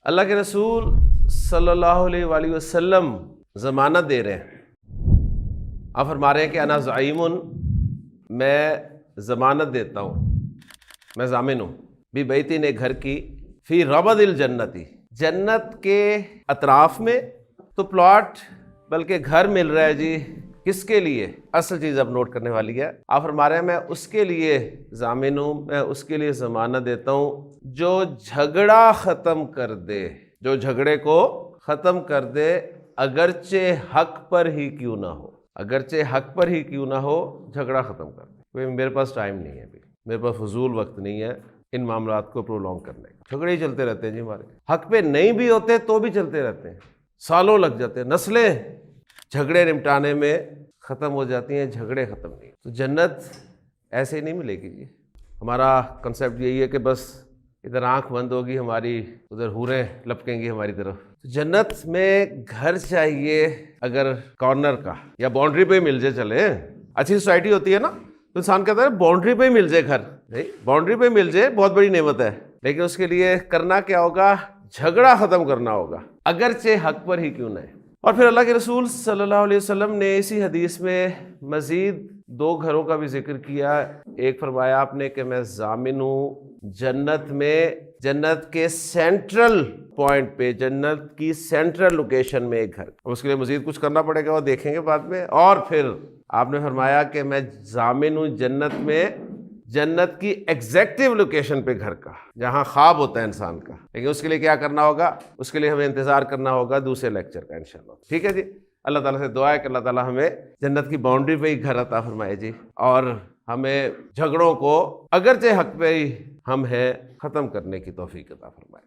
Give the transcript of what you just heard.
اللہ کے رسول صلی اللہ علیہ وآلہ وسلم ضمانت دے رہے ہیں. آپ فرما رہے ہیں کہ انا زعیم، میں ضمانت دیتا ہوں، میں ضامن ہوں، بھی بیتین، ایک گھر کی، فی ربد الجنتی، جنت کے اطراف میں. تو پلاٹ بلکہ گھر مل رہا ہے جی، کس کے لیے؟ اصل چیز اب نوٹ کرنے والی ہے. آپ فرما رہے ہیں میں اس کے لیے ضامن ہوں، میں اس کے لیے ضمانت دیتا ہوں جو جھگڑا ختم کر دے، جو جھگڑے کو ختم کر دے، اگرچہ حق پر ہی کیوں نہ ہو، اگرچہ حق پر ہی کیوں نہ ہو، جھگڑا ختم کر دے. میرے پاس ٹائم نہیں ہے ابھی، میرے پاس فضول وقت نہیں ہے ان معاملات کو پرولونگ کرنے کا. جھگڑے ہی چلتے رہتے ہیں جی، ہمارے حق پہ نہیں بھی ہوتے تو بھی چلتے رہتے ہیں، سالوں لگ جاتے ہیں، نسلیں جھگڑے نمٹانے میں ختم ہو جاتی ہیں، جھگڑے ختم نہیں. تو جنت ایسے ہی نہیں ملے گی جی. ہمارا کنسیپٹ یہی ہے کہ بس ادھر آنکھ بند ہوگی ہماری، ادھر حوریں لپکیں گی ہماری طرف. تو جنت میں گھر چاہیے، اگر کارنر کا یا باؤنڈری پہ مل جائے چلے. اچھی سوسائٹی ہوتی ہے نا تو انسان کہتا ہے باؤنڈری پہ مل جائے گھر. نہیں، باؤنڈری پہ مل جائے بہت بڑی نعمت ہے، لیکن اس کے لیے کرنا کیا ہوگا؟ جھگڑا ختم کرنا ہوگا، اگرچہ حق پر ہی کیوں نہ ہے. اور پھر اللہ کے رسول صلی اللہ علیہ وسلم نے اسی حدیث میں مزید 2 گھروں کا بھی ذکر کیا. ایک فرمایا آپ نے کہ میں ضامن ہوں جنت میں، جنت کے سینٹرل پوائنٹ پہ، جنت کی سینٹرل لوکیشن میں ایک گھر. اس کے لیے مزید کچھ کرنا پڑے گا، وہ دیکھیں گے بعد میں. اور پھر آپ نے فرمایا کہ میں ضامن ہوں جنت میں، جنت کی ایگزیکٹو لوکیشن پہ گھر کا، جہاں خواب ہوتا ہے انسان کا. لیکن اس کے لیے کیا کرنا ہوگا؟ اس کے لیے ہمیں انتظار کرنا ہوگا دوسرے لیکچر کا انشاءاللہ. ٹھیک ہے جی. اللہ تعالیٰ سے دعا ہے کہ اللہ تعالیٰ ہمیں جنت کی باؤنڈری پہ ہی گھر عطا فرمائے جی، اور ہمیں جھگڑوں کو اگرچہ حق پہ ہی ہم ہیں ختم کرنے کی توفیق عطا فرمائے.